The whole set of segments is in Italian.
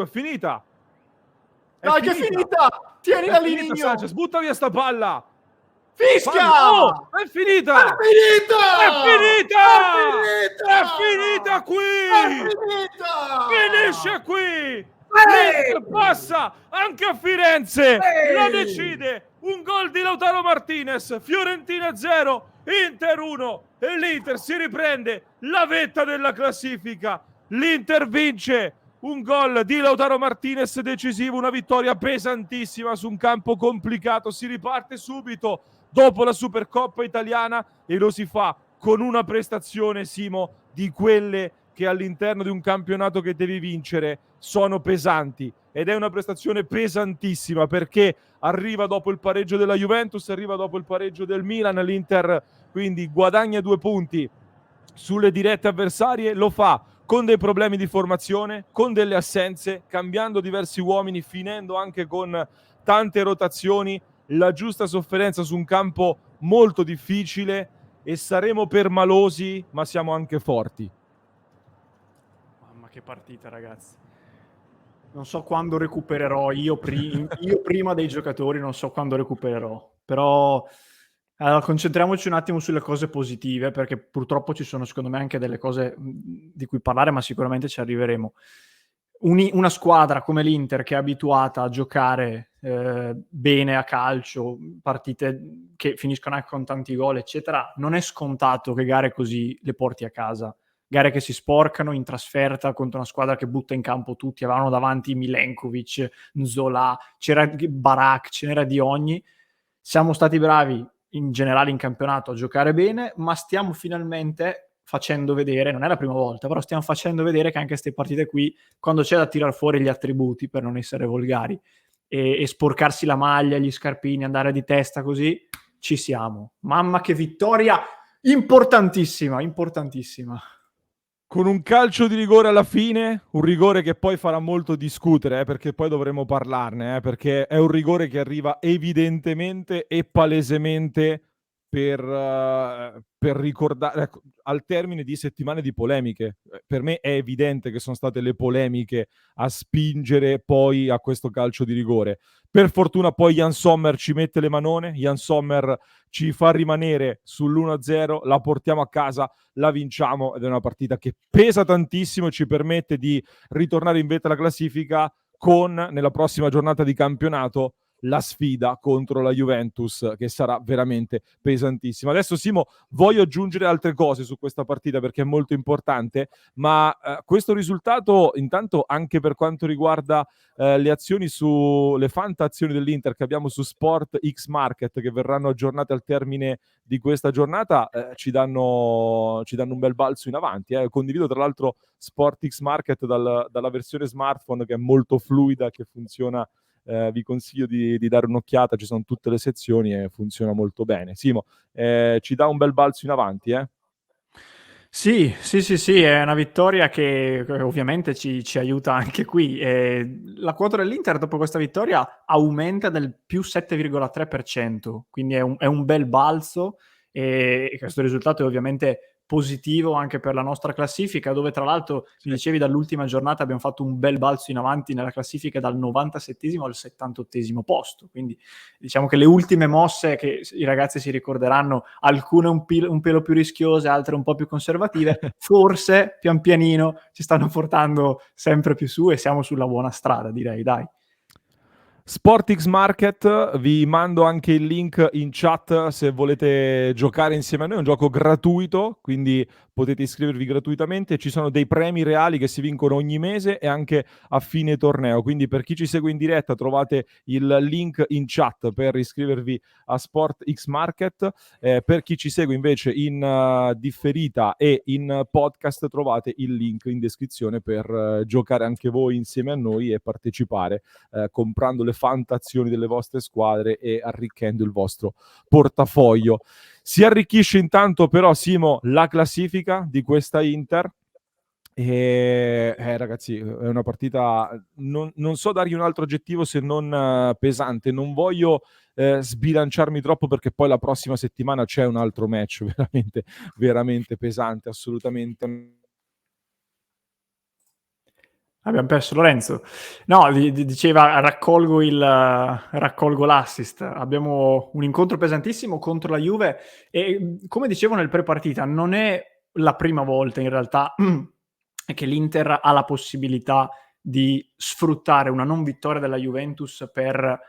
è finita. Dai, che è finita! Tieni la linea! Sanchez, butta via sta palla! Fischia! Oh, è finita! È finita! È finita qui! È finita! Finisce qui! L'Inter passa anche a Firenze! La decide! Un gol di Lautaro Martinez, Fiorentina 0, Inter 1 e l'Inter si riprende la vetta della classifica. L'Inter vince, un gol di Lautaro Martinez decisivo, una vittoria pesantissima su un campo complicato. Si riparte subito dopo la Supercoppa italiana e lo si fa con una prestazione, Simo, di quelle che all'interno di un campionato che devi vincere sono pesanti, ed è una prestazione pesantissima perché arriva dopo il pareggio della Juventus, arriva dopo il pareggio del Milan, l'Inter quindi guadagna 2 punti sulle dirette avversarie, lo fa con dei problemi di formazione, con delle assenze, cambiando diversi uomini, finendo anche con tante rotazioni, la giusta sofferenza su un campo molto difficile, e saremo permalosi ma siamo anche forti. Mamma, che partita, ragazzi. Non so quando recupererò, io prima dei giocatori non so quando recupererò, però allora, concentriamoci un attimo sulle cose positive, perché purtroppo ci sono secondo me anche delle cose di cui parlare, ma sicuramente ci arriveremo. Una squadra come l'Inter, che è abituata a giocare bene a calcio, partite che finiscono anche con tanti gol, eccetera, non è scontato che gare così le porti a casa. Gare che si sporcano in trasferta contro una squadra che butta in campo tutti, avevano davanti Milenkovic, Nzola, c'era Barak, ce n'era di ogni. Siamo stati bravi in generale in campionato a giocare bene, ma stiamo finalmente facendo vedere, non è la prima volta, però stiamo facendo vedere che anche queste partite qui, quando c'è da tirar fuori gli attributi, per non essere volgari, e sporcarsi la maglia, gli scarpini, andare di testa così, ci siamo. Mamma, che vittoria importantissima, importantissima. Con un calcio di rigore alla fine, un rigore che poi farà molto discutere, perché poi dovremo parlarne, perché è un rigore che arriva evidentemente e palesemente per ricordare, ecco, al termine di settimane di polemiche. Per me è evidente che sono state le polemiche a spingere poi a questo calcio di rigore. Per fortuna poi Jan Sommer ci mette le manone, Jan Sommer ci fa rimanere sull'1-0, la portiamo a casa, la vinciamo, ed è una partita che pesa tantissimo e ci permette di ritornare in vetta alla classifica con, nella prossima giornata di campionato, la sfida contro la Juventus, che sarà veramente pesantissima. Adesso, Simo, voglio aggiungere altre cose su questa partita perché è molto importante, ma questo risultato, intanto, anche per quanto riguarda le azioni le fanta azioni dell'Inter che abbiamo su Sport X Market, che verranno aggiornate al termine di questa giornata, ci danno un bel balzo in avanti. Condivido tra l'altro Sport X Market dalla versione smartphone, che è molto fluida, che funziona. Vi consiglio di dare un'occhiata, ci sono tutte le sezioni e funziona molto bene. Simo, ci dà un bel balzo in avanti, eh? Sì, è una vittoria che ovviamente ci aiuta anche qui. La quota dell'Inter dopo questa vittoria aumenta del più 7,3%, quindi è un bel balzo, e questo risultato è ovviamente positivo anche per la nostra classifica, dove tra l'altro, Sì. dicevi, dall'ultima giornata abbiamo fatto un bel balzo in avanti nella classifica dal 97esimo al 78esimo posto, quindi diciamo che le ultime mosse, che i ragazzi si ricorderanno, alcune un pelo più rischiose, altre un po' più conservative, forse pian pianino ci stanno portando sempre più su e siamo sulla buona strada, direi, dai. SportX Market, vi mando anche il link in chat se volete giocare insieme a noi, è un gioco gratuito, quindi potete iscrivervi gratuitamente, ci sono dei premi reali che si vincono ogni mese e anche a fine torneo, quindi per chi ci segue in diretta trovate il link in chat per iscrivervi a SportX Market, per chi ci segue invece in differita e in podcast trovate il link in descrizione per giocare anche voi insieme a noi e partecipare comprando le fantazioni delle vostre squadre e arricchendo il vostro portafoglio. Si arricchisce intanto però, Simo, la classifica di questa Inter. E ragazzi, è una partita, non so dargli un altro aggettivo se non pesante. Non voglio sbilanciarmi troppo, perché poi la prossima settimana c'è un altro match veramente, veramente pesante, assolutamente. Abbiamo perso Lorenzo. No, diceva raccolgo l'assist. Abbiamo un incontro pesantissimo contro la Juve e come dicevo nel pre-partita non è la prima volta in realtà che l'Inter ha la possibilità di sfruttare una non vittoria della Juventus per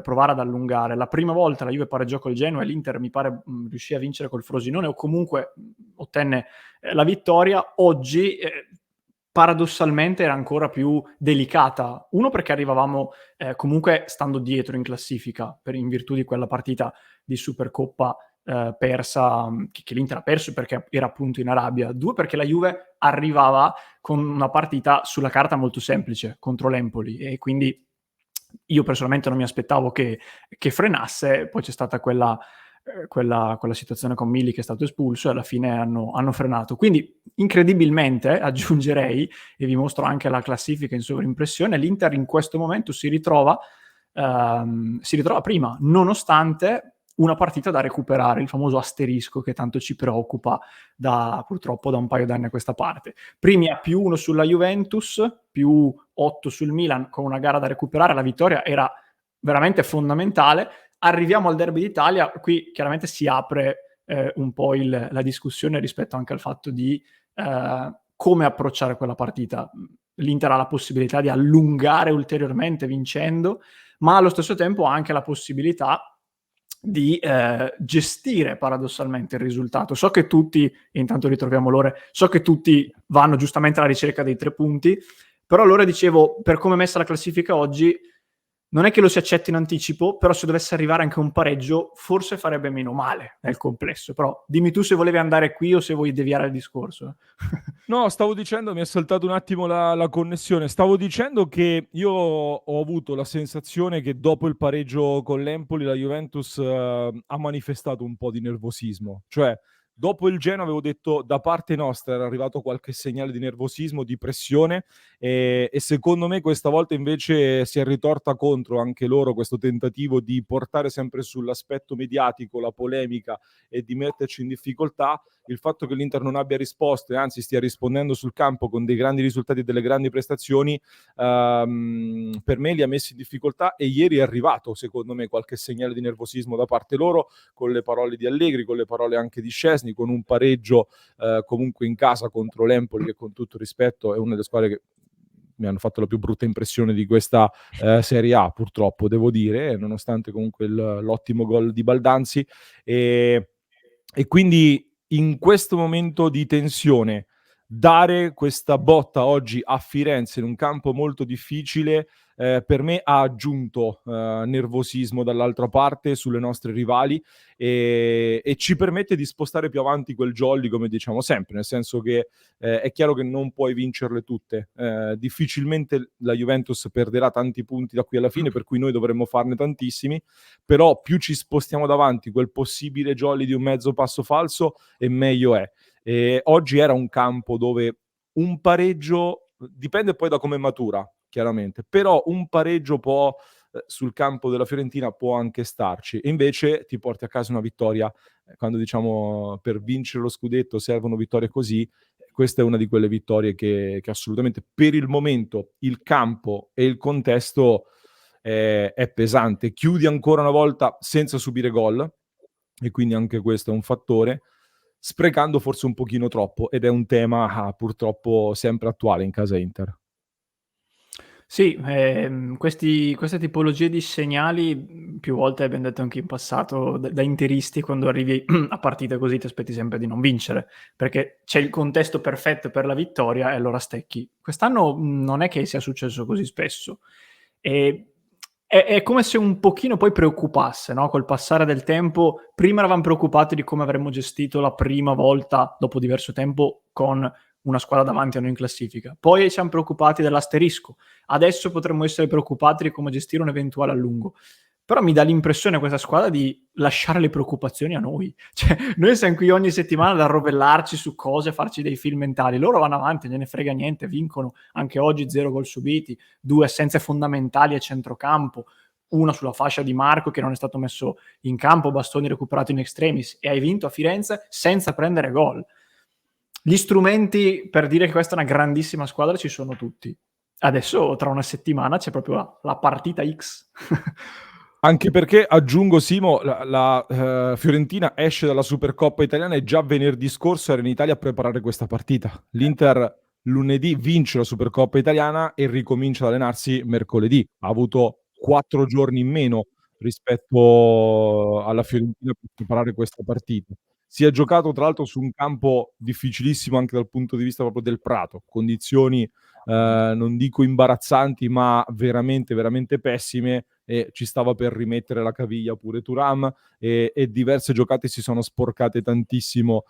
provare ad allungare. La prima volta la Juve pareggiò col Genoa e l'Inter mi pare riuscì a vincere col Frosinone o comunque ottenne la vittoria. Oggi paradossalmente era ancora più delicata. Uno, perché arrivavamo comunque stando dietro in classifica in virtù di quella partita di Supercoppa persa, che l'Inter ha perso perché era appunto in Arabia. Due, perché la Juve arrivava con una partita sulla carta molto semplice contro l'Empoli e quindi io personalmente non mi aspettavo che frenasse. Poi c'è stata quella situazione con Milik che è stato espulso e alla fine hanno frenato. Quindi incredibilmente, aggiungerei, e vi mostro anche la classifica in sovrimpressione, l'Inter in questo momento si ritrova prima, nonostante una partita da recuperare, il famoso asterisco che tanto ci preoccupa purtroppo da un paio d'anni a questa parte. Primi a +1 sulla Juventus, +8 sul Milan, con una gara da recuperare. La vittoria era veramente fondamentale. Arriviamo al Derby d'Italia, qui chiaramente si apre un po' la discussione rispetto anche al fatto di come approcciare quella partita. L'Inter ha la possibilità di allungare ulteriormente vincendo, ma allo stesso tempo ha anche la possibilità di gestire paradossalmente il risultato. So che tutti, e intanto ritroviamo Lore, so che tutti vanno giustamente alla ricerca dei 3 punti, però allora dicevo, per come è messa la classifica oggi, non è che lo si accetti in anticipo, però se dovesse arrivare anche un pareggio, forse farebbe meno male nel complesso. Però dimmi tu se volevi andare qui o se vuoi deviare il discorso. No, stavo dicendo, mi è saltato un attimo la connessione. Stavo dicendo che io ho avuto la sensazione che dopo il pareggio con l'Empoli la Juventus ha manifestato un po' di nervosismo. Cioè, dopo il Genoa avevo detto da parte nostra era arrivato qualche segnale di nervosismo, di pressione e secondo me questa volta invece si è ritorta contro anche loro questo tentativo di portare sempre sull'aspetto mediatico la polemica e di metterci in difficoltà. Il fatto che l'Inter non abbia risposto e anzi stia rispondendo sul campo con dei grandi risultati e delle grandi prestazioni, per me li ha messi in difficoltà e ieri è arrivato, secondo me, qualche segnale di nervosismo da parte loro, con le parole di Allegri, con le parole anche di Szczęsny, con un pareggio comunque in casa contro l'Empoli, che con tutto rispetto è una delle squadre che mi hanno fatto la più brutta impressione di questa Serie A, purtroppo, devo dire, nonostante comunque l'ottimo gol di Baldanzi. E quindi in questo momento di tensione, dare questa botta oggi a Firenze in un campo molto difficile, per me ha aggiunto nervosismo dall'altra parte sulle nostre rivali e ci permette di spostare più avanti quel jolly, come diciamo sempre, nel senso che è chiaro che non puoi vincerle tutte. Difficilmente la Juventus perderà tanti punti da qui alla fine, per cui noi dovremmo farne tantissimi, però più ci spostiamo davanti quel possibile jolly di un mezzo passo falso e meglio è. Oggi era un campo dove un pareggio, dipende poi da come matura, chiaramente, però un pareggio può, sul campo della Fiorentina può anche starci, e invece ti porti a casa una vittoria, quando diciamo per vincere lo scudetto servono vittorie così, questa è una di quelle vittorie che assolutamente per il momento il campo e il contesto è pesante. Chiudi ancora una volta senza subire gol, e quindi anche questo è un fattore, sprecando forse un pochino troppo, ed è un tema purtroppo sempre attuale in casa Inter. Sì, queste tipologie di segnali, più volte abbiam detto anche in passato, da interisti quando arrivi a partite così ti aspetti sempre di non vincere, perché c'è il contesto perfetto per la vittoria e allora stecchi. Quest'anno non è che sia successo così spesso. E è come se un pochino poi preoccupasse, no, col passare del tempo. Prima eravam preoccupati di come avremmo gestito la prima volta, dopo diverso tempo, con una squadra davanti a noi in classifica. Poi siam preoccupati dell'asterisco. Adesso potremmo essere preoccupati di come gestire un eventuale allungo. Però mi dà l'impressione questa squadra di lasciare le preoccupazioni a noi. Cioè, noi siam qui ogni settimana ad arrovellarci su cose, farci dei film mentali. Loro vanno avanti, non gliene frega niente, vincono. Anche oggi 0 gol subiti, 2 assenze fondamentali a centrocampo, una sulla fascia di Marco che non è stato messo in campo, Bastoni recuperato in extremis, e hai vinto a Firenze senza prendere gol. Gli strumenti per dire che questa è una grandissima squadra ci sono tutti. Adesso tra una settimana c'è proprio la partita X. Anche perché, aggiungo Simo, la Fiorentina esce dalla Supercoppa italiana e già venerdì scorso era in Italia a preparare questa partita. L'Inter lunedì vince la Supercoppa italiana e ricomincia ad allenarsi mercoledì. Ha avuto 4 giorni in meno rispetto alla Fiorentina per preparare questa partita. Si è giocato tra l'altro su un campo difficilissimo anche dal punto di vista proprio del prato, condizioni non dico imbarazzanti, ma veramente, veramente pessime, e ci stava per rimettere la caviglia pure Thuram, e diverse giocate si sono sporcate tantissimo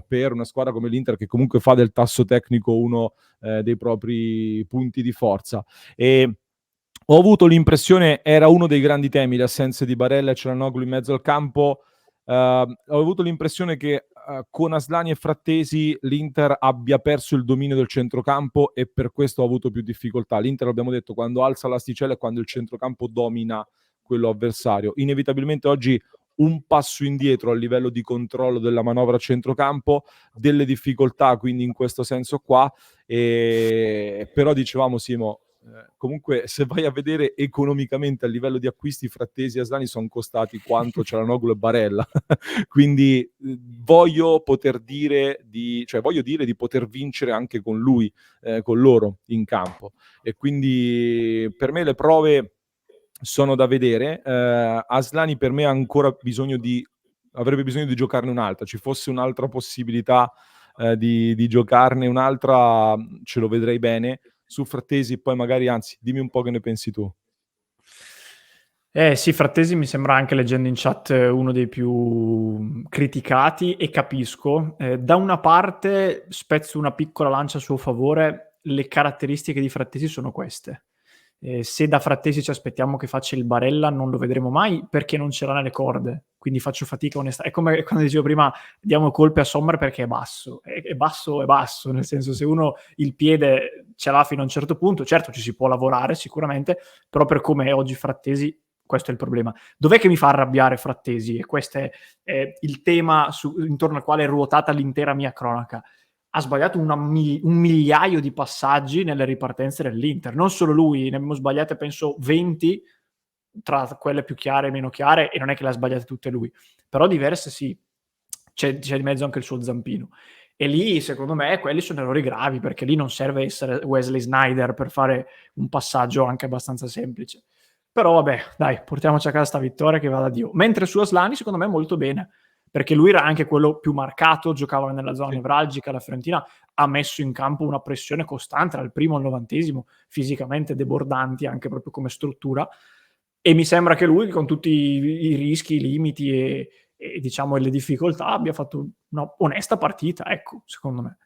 per una squadra come l'Inter, che comunque fa del tasso tecnico uno dei propri punti di forza. E ho avuto l'impressione, era uno dei grandi temi, le assenze di Barella e Çalhanoğlu in mezzo al campo. Ho avuto l'impressione che con Aslani e Frattesi l'Inter abbia perso il dominio del centrocampo e per questo ha avuto più difficoltà. L'Inter, abbiamo detto, quando alza l'asticella è quando il centrocampo domina quello avversario. Inevitabilmente oggi un passo indietro a livello di controllo della manovra a centrocampo, delle difficoltà quindi in questo senso qua, però dicevamo Simo, comunque se vai a vedere economicamente a livello di acquisti, Frattesi e Aslani sono costati quanto Çalhanoğlu e Barella. Quindi voglio dire di poter vincere anche con lui, con loro in campo. E quindi per me le prove sono da vedere. Aslani per me ha ancora avrebbe bisogno di giocarne un'altra. Ci fosse un'altra possibilità di giocarne un'altra, ce lo vedrei bene. Su Frattesi poi magari, anzi, dimmi un po' che ne pensi tu. Sì, Frattesi mi sembra, anche leggendo in chat, uno dei più criticati, e capisco. Da una parte spezzo una piccola lancia a suo favore: le caratteristiche di Frattesi sono queste. Se da Frattesi ci aspettiamo che faccia il Barella, non lo vedremo mai, perché non ce l'ha nelle corde, quindi faccio fatica è come quando dicevo prima, diamo colpe a Sommer perché è basso. È basso, nel senso, se uno il piede ce l'ha fino a un certo punto, certo ci si può lavorare sicuramente, però per come è oggi Frattesi, questo è il problema. Dov'è che mi fa arrabbiare Frattesi? E questo è il tema intorno al quale è ruotata l'intera mia cronaca. Ha sbagliato un migliaio di passaggi nelle ripartenze dell'Inter. Non solo lui, ne abbiamo sbagliate penso 20, tra quelle più chiare e meno chiare, e non è che le ha sbagliate tutte lui. Però diverse sì. C'è di mezzo anche il suo zampino. E lì, secondo me, quelli sono errori gravi, perché lì non serve essere Wesley Sneijder per fare un passaggio anche abbastanza semplice. Però vabbè, dai, portiamoci a casa sta vittoria, che vada Dio. Mentre su Aslani, secondo me, molto bene, perché lui era anche quello più marcato, giocava nella zona nevralgica, la Fiorentina ha messo in campo una pressione costante dal primo al 90°, fisicamente debordanti anche proprio come struttura, e mi sembra che lui, con tutti i rischi, i limiti e diciamo le difficoltà, abbia fatto una onesta partita, ecco, secondo me.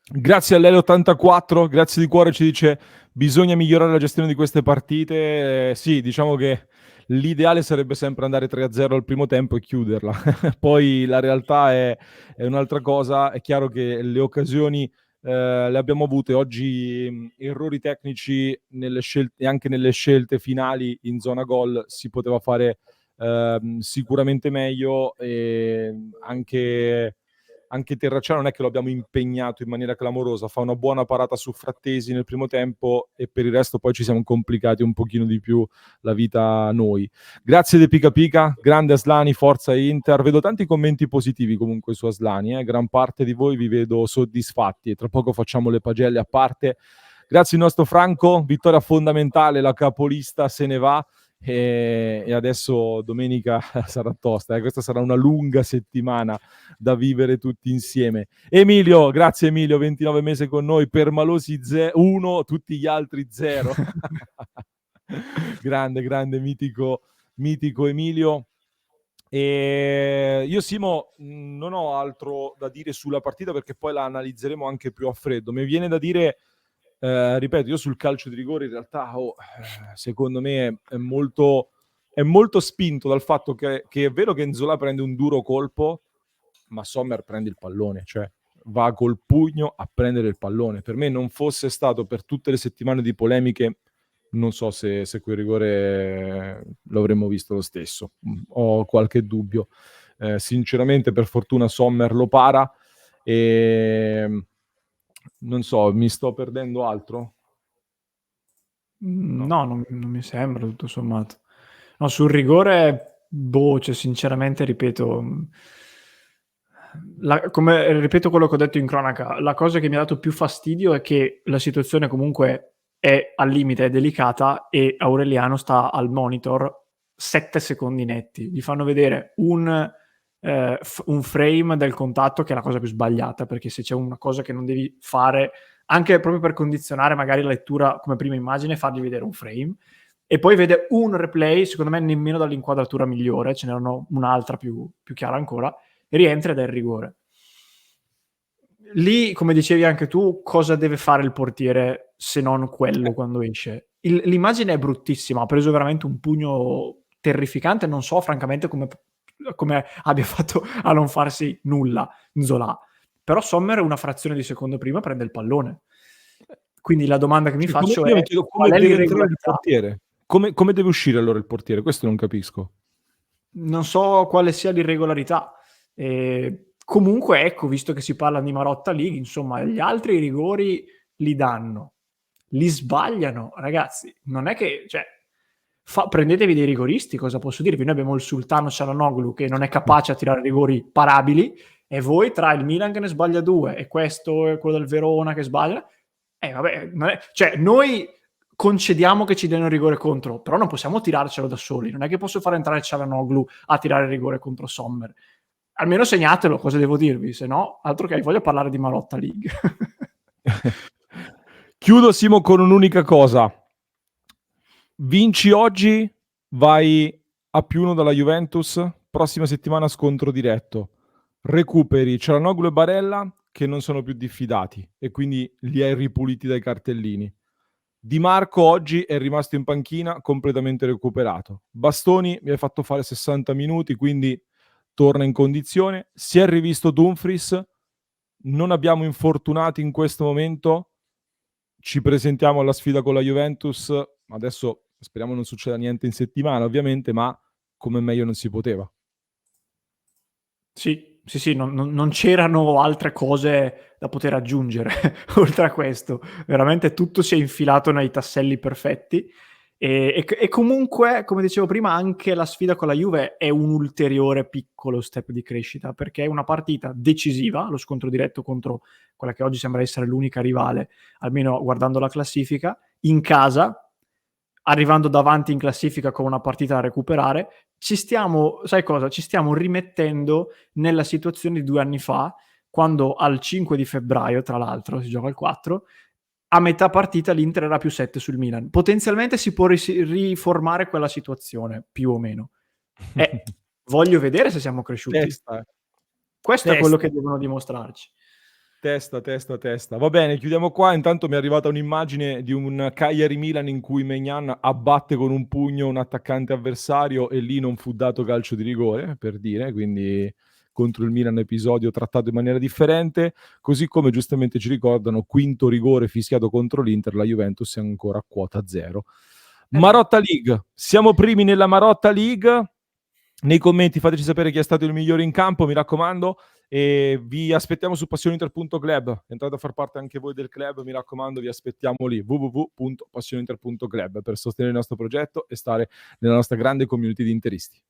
Grazie a Lele84, grazie di cuore, ci dice: bisogna migliorare la gestione di queste partite. Sì, diciamo che l'ideale sarebbe sempre andare 3-0 al primo tempo e chiuderla. Poi la realtà è un'altra cosa. È chiaro che le occasioni le abbiamo avute oggi. Errori tecnici nelle scelte, e anche nelle scelte finali in zona gol si poteva fare sicuramente meglio. E anche Terracciano non è che lo abbiamo impegnato in maniera clamorosa, fa una buona parata su Frattesi nel primo tempo e per il resto poi ci siamo complicati un pochino di più la vita noi. Grazie De Pica Pica, grande Aslani, forza Inter. Vedo tanti commenti positivi comunque su Aslani, gran parte di voi vi vedo soddisfatti e tra poco facciamo le pagelle a parte. Grazie il nostro Franco, vittoria fondamentale, la capolista se ne va. E adesso domenica sarà tosta, questa sarà una lunga settimana da vivere tutti insieme. Emilio, grazie Emilio, 29 mesi con noi, Permalosi 1, tutti gli altri 0. grande, mitico Emilio. E io Simo non ho altro da dire sulla partita, perché poi la analizzeremo anche più a freddo. Mi viene da dire, ripeto, io sul calcio di rigore in realtà secondo me è molto spinto dal fatto che è vero che Nzola prende un duro colpo, ma Sommer prende il pallone, cioè va col pugno a prendere il pallone. Per me, non fosse stato per tutte le settimane di polemiche, non so se quel rigore lo avremmo visto lo stesso. Ho qualche dubbio. Sinceramente, per fortuna Sommer lo para e non so, mi sto perdendo altro? No, non mi sembra tutto sommato. No, sul rigore, cioè, sinceramente, ripeto, come ripeto quello che ho detto in cronaca, la cosa che mi ha dato più fastidio è che la situazione comunque è al limite, è delicata e Aureliano sta al monitor 7 secondi netti. Gli fanno vedere un frame del contatto, che è la cosa più sbagliata, perché se c'è una cosa che non devi fare, anche proprio per condizionare magari la lettura come prima immagine, fargli vedere un frame, e poi vede un replay, secondo me nemmeno dall'inquadratura migliore, ce n'erano un'altra più chiara ancora, rientra ed è il rigore. Lì, come dicevi anche tu, cosa deve fare il portiere se non quello quando esce? L'immagine è bruttissima, ha preso veramente un pugno terrificante, non so francamente come abbia fatto a non farsi nulla Nzola, però Sommer una frazione di secondo prima prende il pallone. Quindi la domanda che mi faccio Io è: mi chiedo come qual è deve entrare il l'irregolarità? portiere. Come deve uscire allora il portiere? Questo non capisco. Non so quale sia l'irregolarità. Comunque, ecco, visto che si parla di Marotta League, insomma, gli altri rigori li danno, li sbagliano, ragazzi. Non è che, cioè, prendetevi dei rigoristi, cosa posso dirvi? Noi abbiamo il Sultano Çalhanoğlu che non è capace a tirare rigori parabili, e voi tra il Milan che ne sbaglia 2 e questo e quello del Verona che sbaglia, vabbè, cioè, noi concediamo che ci diano il rigore contro, però non possiamo tirarcelo da soli. Non è che posso far entrare Çalhanoğlu a tirare il rigore contro Sommer. Almeno segnatelo, cosa devo dirvi, se no, altro che voglio parlare di Marotta League. Chiudo, Simo, con un'unica cosa. Vinci oggi, vai a +1 dalla Juventus, prossima settimana scontro diretto. Recuperi Çalhanoğlu e Barella, che non sono più diffidati, e quindi li hai ripuliti dai cartellini. Di Marco oggi è rimasto in panchina completamente recuperato. Bastoni mi hai fatto fare 60 minuti, quindi torna in condizione. Si è rivisto Dumfries, non abbiamo infortunati in questo momento. Ci presentiamo alla sfida con la Juventus. Adesso speriamo non succeda niente in settimana, ovviamente, ma come meglio non si poteva. Sì, non c'erano altre cose da poter aggiungere oltre a questo. Veramente tutto si è infilato nei tasselli perfetti. E comunque, come dicevo prima, anche la sfida con la Juve è un ulteriore piccolo step di crescita, perché è una partita decisiva, lo scontro diretto contro quella che oggi sembra essere l'unica rivale, almeno guardando la classifica, in casa, arrivando davanti in classifica con una partita da recuperare. Sai cosa? Ci stiamo rimettendo nella situazione di 2 anni fa, quando al 5 di febbraio, tra l'altro, si gioca il 4, a metà partita l'Inter era +7 sul Milan. Potenzialmente si può riformare quella situazione, più o meno. Voglio vedere se siamo cresciuti. Testa. Questo è quello che devono dimostrarci. Testa. Va bene, chiudiamo qua. Intanto mi è arrivata un'immagine di un Cagliari-Milan in cui Maignan abbatte con un pugno un attaccante avversario e lì non fu dato calcio di rigore, per dire, quindi contro il Milan episodio trattato in maniera differente, così come giustamente ci ricordano, quinto rigore fischiato contro l'Inter, la Juventus è ancora a quota 0. Marotta League, siamo primi nella Marotta League. Nei commenti fateci sapere chi è stato il migliore in campo, mi raccomando, e vi aspettiamo su passioninter.club. Entrate a far parte anche voi del club, mi raccomando, vi aspettiamo lì, www.passioninter.club, per sostenere il nostro progetto e stare nella nostra grande community di interisti.